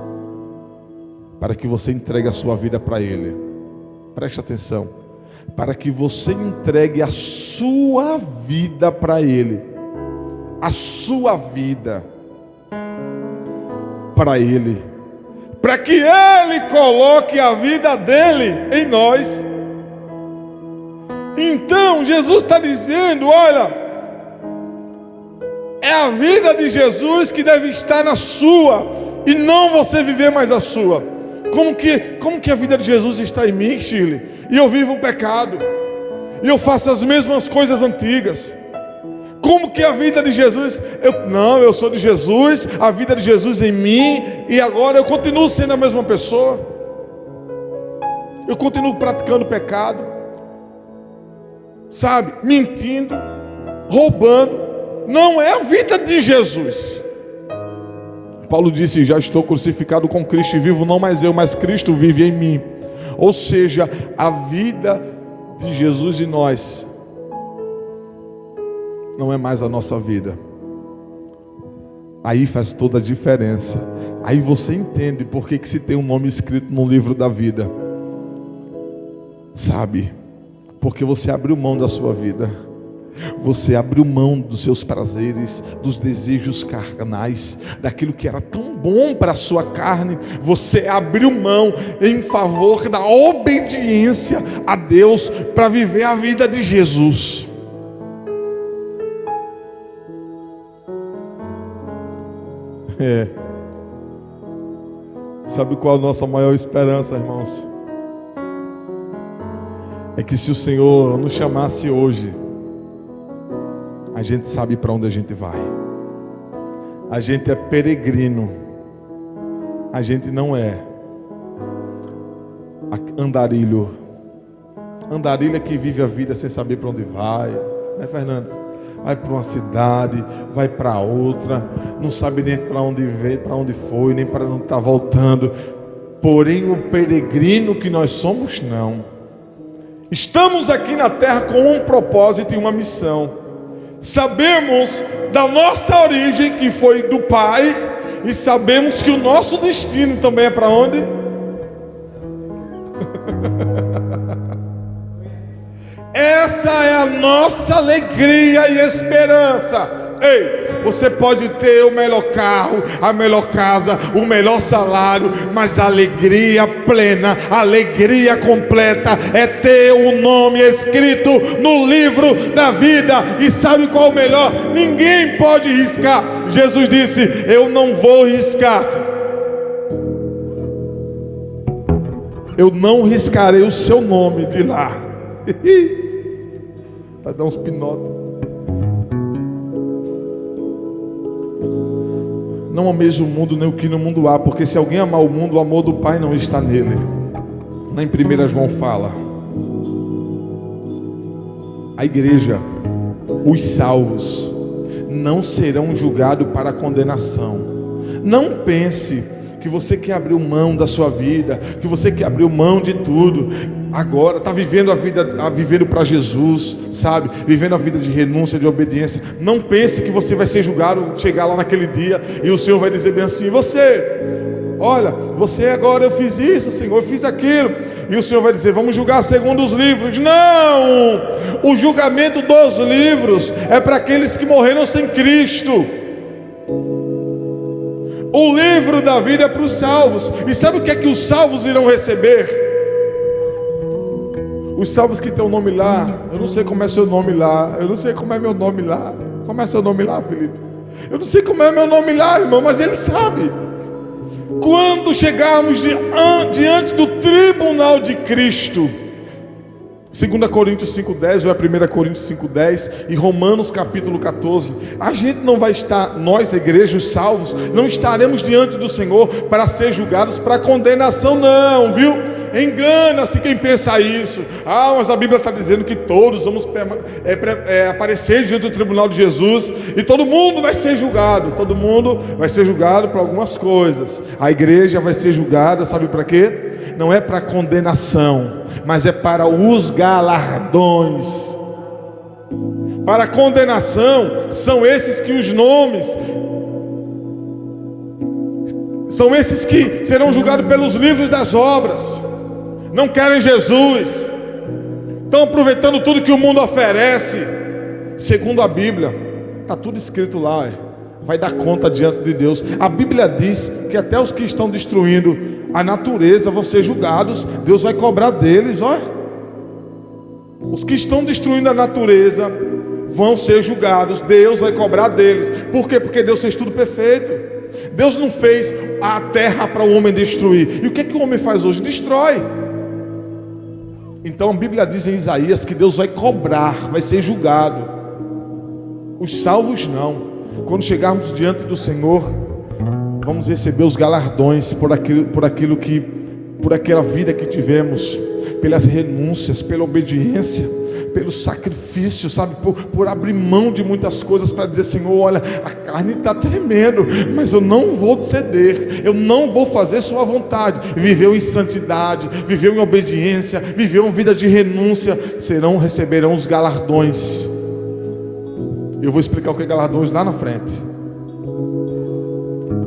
para que você entregue a sua vida para Ele. Preste atenção. Para que você entregue a sua vida para Ele. A sua vida para Ele. Para que Ele coloque a vida dele em nós. Então Jesus está dizendo: olha, é a vida de Jesus que deve estar na sua, e não você viver mais a sua. Como que a vida de Jesus está em mim, Chile? E eu vivo o pecado, e eu faço as mesmas coisas antigas. Como que a vida de Jesus? Eu sou de Jesus, a vida de Jesus em mim, e agora eu continuo sendo a mesma pessoa. Eu continuo praticando pecado, sabe, mentindo, roubando. Não é a vida de Jesus. Paulo disse: já estou crucificado com Cristo e vivo não mais eu, mas Cristo vive em mim. Ou seja, a vida de Jesus em nós não é mais a nossa vida. Aí faz toda a diferença. Aí você entende por que se tem um nome escrito no livro da vida. Sabe? Porque você abriu mão da sua vida. Você abriu mão dos seus prazeres, dos desejos carnais, daquilo que era tão bom para a sua carne. Você abriu mão em favor da obediência a Deus para viver a vida de Jesus. Sabe qual é a nossa maior esperança, irmãos? É que se o Senhor nos chamasse hoje, a gente sabe para onde a gente vai. A gente é peregrino. A gente não é andarilho. Andarilho é que vive a vida sem saber para onde vai, né, Fernandes? Vai para uma cidade, vai para outra, não sabe nem para onde veio, para onde foi, nem para onde está voltando. Porém, o peregrino que nós somos, não. Estamos aqui na terra com um propósito e uma missão. Sabemos da nossa origem, que foi do Pai, e sabemos que o nosso destino também é para onde? Essa é a nossa alegria e esperança. Ei, você pode ter o melhor carro, a melhor casa, o melhor salário, mas a alegria plena, a alegria completa é ter o nome escrito no livro da vida. E sabe qual é o melhor? Ninguém pode riscar. Jesus disse: eu não vou riscar. Eu não riscarei o seu nome de lá. Vai dar uns pinotes. Não ameis o mundo nem o que no mundo há, porque se alguém amar o mundo, o amor do Pai não está nele. Lá em 1 João fala: a igreja, os salvos, não serão julgados para condenação. Não pense que você quer abrir mão da sua vida, que você quer abrir mão de tudo, agora está vivendo a vida, vivendo para Jesus, sabe? Vivendo a vida de renúncia, de obediência. Não pense que você vai ser julgado, chegar lá naquele dia e o Senhor vai dizer bem assim: olha, você agora, eu fiz isso, Senhor, eu fiz aquilo. E o Senhor vai dizer: vamos julgar segundo os livros. Não! O julgamento dos livros é para aqueles que morreram sem Cristo. O livro da vida é para os salvos. E sabe o que é que os salvos irão receber? Os salvos que tem o nome lá. Eu não sei como é seu nome lá. Eu não sei como é meu nome lá. Como é seu nome lá, Felipe? Eu não sei como é meu nome lá, irmão, mas ele sabe. Quando chegarmos diante do tribunal de Cristo, 2 Coríntios 5,10 ou é 1 Coríntios 5,10 e Romanos capítulo 14, a gente não vai estar, nós, igreja, os salvos, não estaremos diante do Senhor para ser julgados para condenação, não, viu? Engana-se quem pensa isso. Mas a Bíblia está dizendo que todos vamos aparecer diante do tribunal de Jesus e todo mundo vai ser julgado. Todo mundo vai ser julgado por algumas coisas. A igreja vai ser julgada, sabe para quê? Não é para condenação, mas é para os galardões. Para a condenação são esses que os nomes, são esses que serão julgados pelos livros das obras. Não querem Jesus, estão aproveitando tudo que o mundo oferece. Segundo a Bíblia, está tudo escrito lá, vai dar conta diante de Deus. A Bíblia diz que até os que estão destruindo a natureza vão ser julgados. Deus vai cobrar deles, olha. Os que estão destruindo a natureza vão ser julgados. Deus vai cobrar deles. Por quê? Porque Deus fez tudo perfeito. Deus não fez a terra para o homem destruir. E o que o homem faz hoje? Destrói. Então a Bíblia diz em Isaías que Deus vai cobrar, vai ser julgado. Os salvos não. Quando chegarmos diante do Senhor, vamos receber os galardões por aquela vida que tivemos, pelas renúncias, pela obediência, pelo sacrifício, sabe, por abrir mão de muitas coisas para dizer: Senhor, olha, a carne está tremendo, mas eu não vou ceder, eu não vou fazer sua vontade. Viveu em santidade, viveu em obediência, viveu uma vida de renúncia, receberão os galardões. Eu vou explicar o que é galardões lá na frente.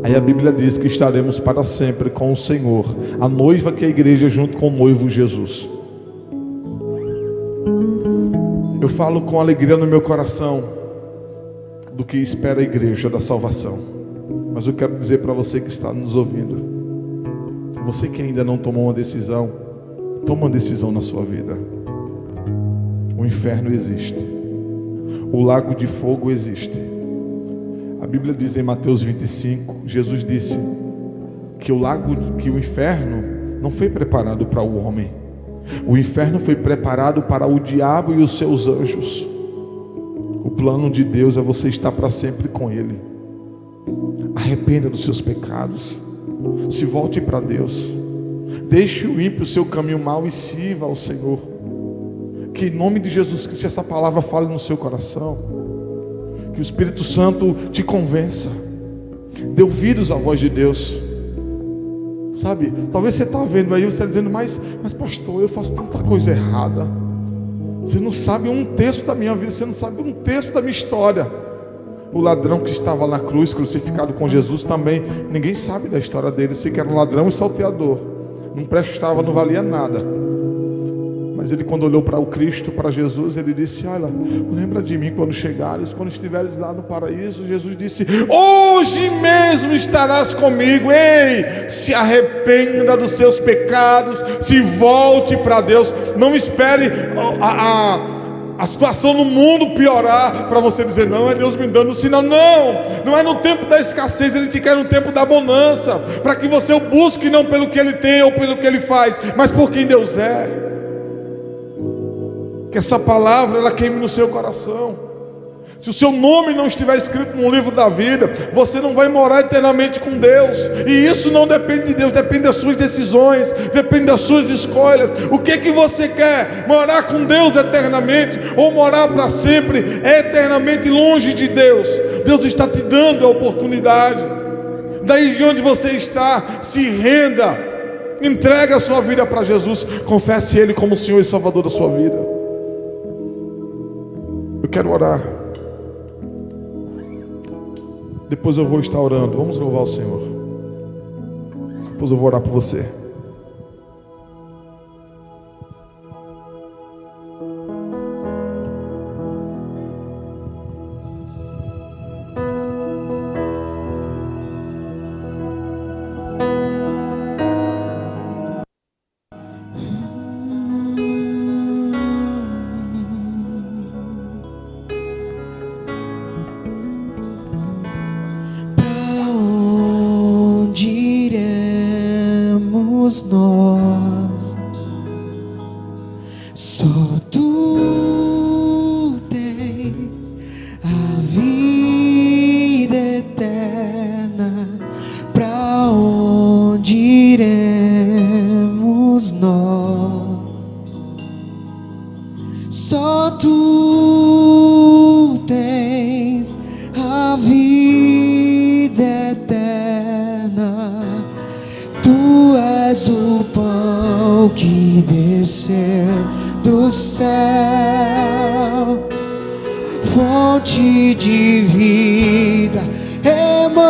Aí a Bíblia diz que estaremos para sempre com o Senhor, a noiva que é a igreja junto com o noivo Jesus. Eu falo com alegria no meu coração do que espera a igreja da salvação. Mas eu quero dizer para você que está nos ouvindo, você que ainda não tomou uma decisão, toma uma decisão na sua vida. O inferno existe, o lago de fogo existe. A Bíblia diz em Mateus 25, Jesus disse que o inferno não foi preparado para o homem. O inferno foi preparado para o diabo e os seus anjos. O plano de Deus é você estar para sempre com Ele. Arrependa dos seus pecados, se volte para Deus, deixe o ímpio o seu caminho mau e sirva ao Senhor. Que em nome de Jesus Cristo essa palavra fale no seu coração, que o Espírito Santo te convença, dê ouvidos à voz de Deus. Sabe, talvez você está vendo aí, você está dizendo: mas pastor, eu faço tanta coisa errada. Você não sabe um terço da minha vida, você não sabe um terço da minha história. O ladrão que estava na cruz, crucificado com Jesus também, ninguém sabe da história dele. Eu sei que era um ladrão e salteador, não prestava, não valia nada. Mas ele, quando olhou para o Cristo, para Jesus, ele disse: olha, lembra de mim quando chegares, quando estiveres lá no paraíso. Jesus disse: hoje mesmo estarás comigo. Ei, se arrependa dos seus pecados, se volte para Deus. Não espere a situação no mundo piorar para você dizer: não, é Deus me dando sinal. Não é no tempo da escassez, Ele te quer no tempo da bonança, para que você o busque não pelo que Ele tem ou pelo que Ele faz, mas por quem Deus é. Que essa palavra ela queime no seu coração. Se o seu nome não estiver escrito no livro da vida, você não vai morar eternamente com Deus. E isso não depende de Deus, depende das suas decisões, depende das suas escolhas. O que você quer? Morar com Deus eternamente ou morar para sempre eternamente longe de Deus? Deus está te dando a oportunidade. Daí de onde você está, se renda, entrega a sua vida para Jesus, confesse Ele como o Senhor e Salvador da sua vida. Eu quero orar. Depois eu vou estar orando. Vamos louvar o Senhor. Depois eu vou orar por você. Nós, só tu tens a vida eterna. Pra onde iremos nós? Só tu tens a vida eterna. Tu és o pão que desceu do céu, fonte de vida, Emmanuel,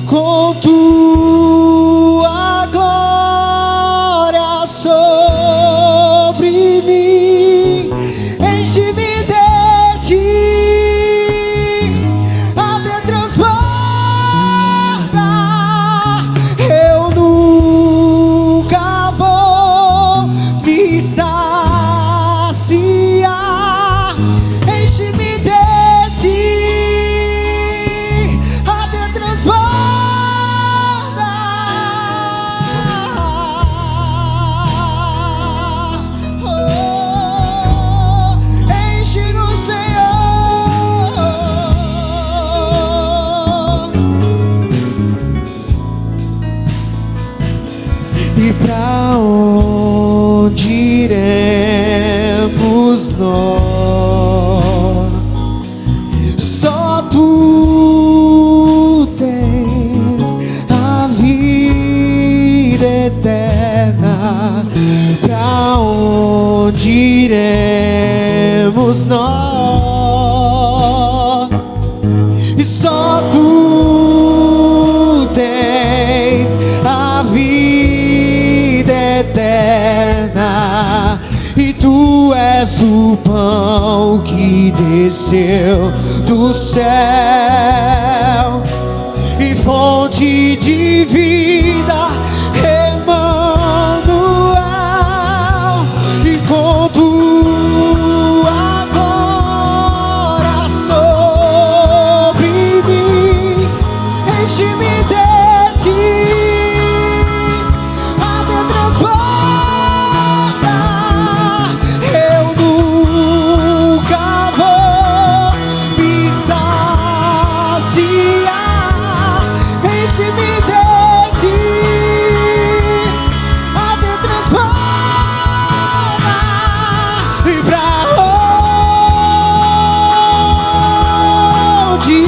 com tua glória sobre mim, enche-me de ti, até transbordar. E pra onde iremos nós? Só tu tens a vida eterna. Pra onde iremos nós? E só tu tens a vida eterna, e tu és o pão que desceu do céu, e fonte de vida, Emmanuel, e com tua glória sobre mim, enche-me de ti, até transbordar. Eu nunca vou me saciar, enche-me de ti, até transbordar. E pra onde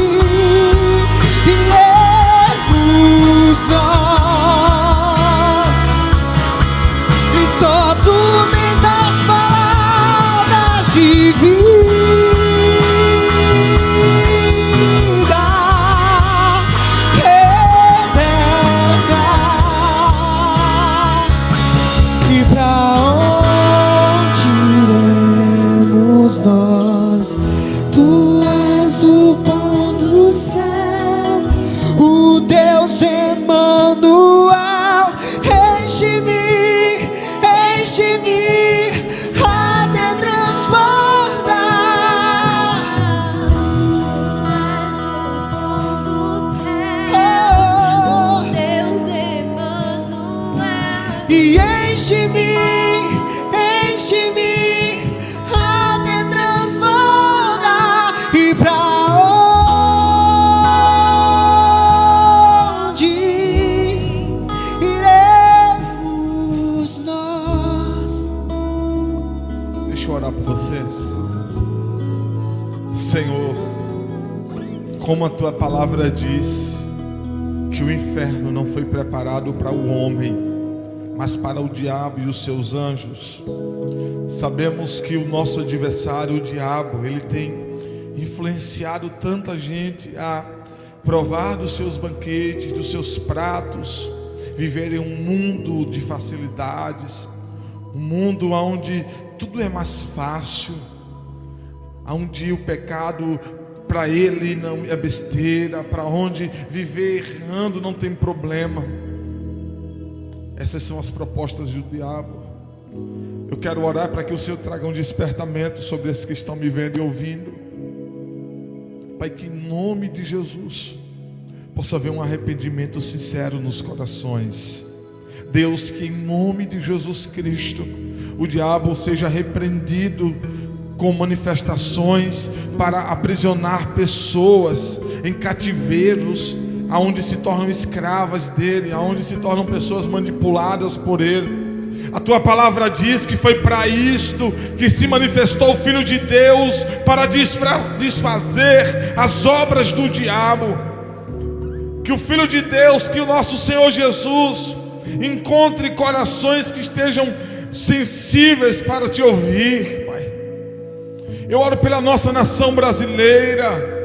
iremos nós? E só tu tens as palavras de vida eterna. E pra onde iremos nós? Tu és o pão do céu, o Deus Emmanuel, enche-me, enche-me, até transbordar. Deus Emmanuel, E enche-me, enche-me, até transbordar. E pra onde iremos nós? Deixa eu orar por você. Senhor, como a tua palavra diz, que o inferno não foi preparado para o homem, mas para o diabo e os seus anjos. Sabemos que o nosso adversário, o diabo, ele tem influenciado tanta gente a provar dos seus banquetes, dos seus pratos, viver em um mundo de facilidades, um mundo onde tudo é mais fácil, onde o pecado para ele não é besteira, para onde viver errando não tem problema. Essas são as propostas do diabo. Eu quero orar para que o Senhor traga um despertamento sobre esses que estão me vendo e ouvindo. Pai, que em nome de Jesus possa haver um arrependimento sincero nos corações. Deus, que em nome de Jesus Cristo o diabo seja repreendido com manifestações para aprisionar pessoas em cativeiros, aonde se tornam escravas dele, aonde se tornam pessoas manipuladas por ele. A tua palavra diz que foi para isto que se manifestou o Filho de Deus, para desfazer as obras do diabo. Que o Filho de Deus, que o nosso Senhor Jesus encontre corações que estejam sensíveis para te ouvir, Pai. Eu oro pela nossa nação brasileira,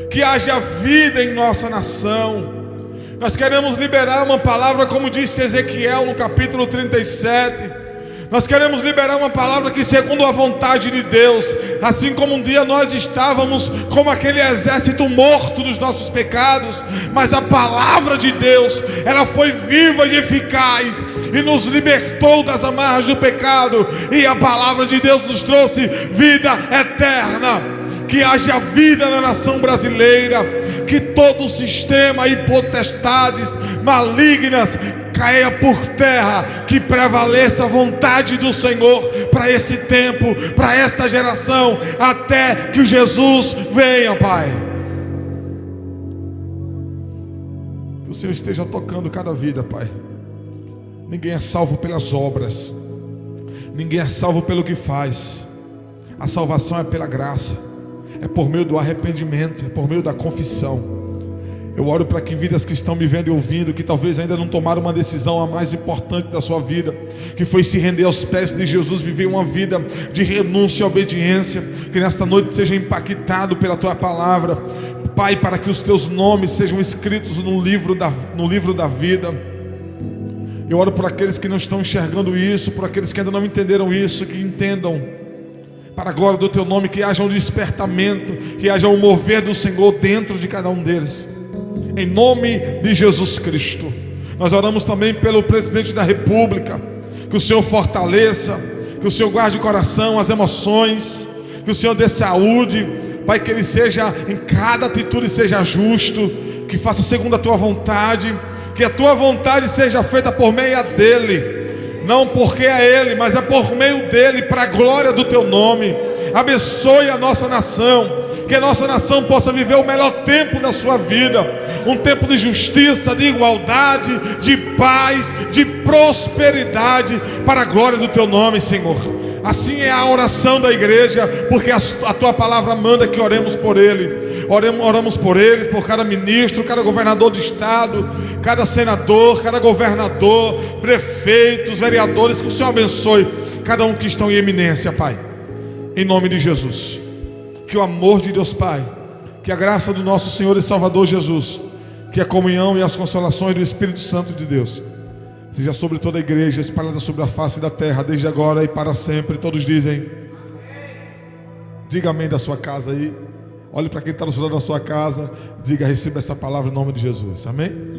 que haja vida em nossa nação. Nós queremos liberar uma palavra, como disse Ezequiel no capítulo 37. Nós queremos liberar uma palavra que segundo a vontade de Deus, assim como um dia nós estávamos como aquele exército morto dos nossos pecados, mas a palavra de Deus, ela foi viva e eficaz e nos libertou das amarras do pecado, e a palavra de Deus nos trouxe vida eterna. Que haja vida na nação brasileira, que todo o sistema e potestades malignas caia por terra, que prevaleça a vontade do Senhor para esse tempo, para esta geração, até que Jesus venha, Pai. Que o Senhor esteja tocando cada vida, Pai. Ninguém é salvo pelas obras, ninguém é salvo pelo que faz. A salvação é pela graça, é por meio do arrependimento, é por meio da confissão. Eu oro para que vidas que estão me vendo e ouvindo, que talvez ainda não tomaram uma decisão a mais importante da sua vida, que foi se render aos pés de Jesus, viver uma vida de renúncia e obediência, que nesta noite seja impactado pela tua palavra, Pai, para que os teus nomes sejam escritos no livro da vida. Eu oro por aqueles que não estão enxergando isso, por aqueles que ainda não entenderam isso, que entendam, para a glória do teu nome, que haja um despertamento, que haja um mover do Senhor dentro de cada um deles, em nome de Jesus Cristo. Nós oramos também pelo presidente da República, que o Senhor fortaleça, que o Senhor guarde o coração, as emoções, que o Senhor dê saúde, Pai, que ele seja, em cada atitude seja justo, que faça segundo a tua vontade, que a tua vontade seja feita por meio dele, não porque é ele, mas é por meio dele, para a glória do teu nome. Abençoe a nossa nação, que a nossa nação possa viver o melhor tempo da sua vida, um tempo de justiça, de igualdade, de paz, de prosperidade, para a glória do teu nome, Senhor. Assim é a oração da igreja, porque a tua palavra manda que oremos por eles. Oramos por eles, por cada ministro, cada governador de estado, cada senador, cada governador, prefeitos, vereadores. Que o Senhor abençoe cada um que estão em eminência, Pai, em nome de Jesus. Que o amor de Deus Pai, que a graça do nosso Senhor e Salvador Jesus, que a comunhão e as consolações do Espírito Santo de Deus seja sobre toda a igreja, espalhada sobre a face da terra, desde agora e para sempre. Todos dizem amém. Diga amém da sua casa aí. Olhe para quem está no celular da sua casa, diga: receba essa palavra em nome de Jesus, amém?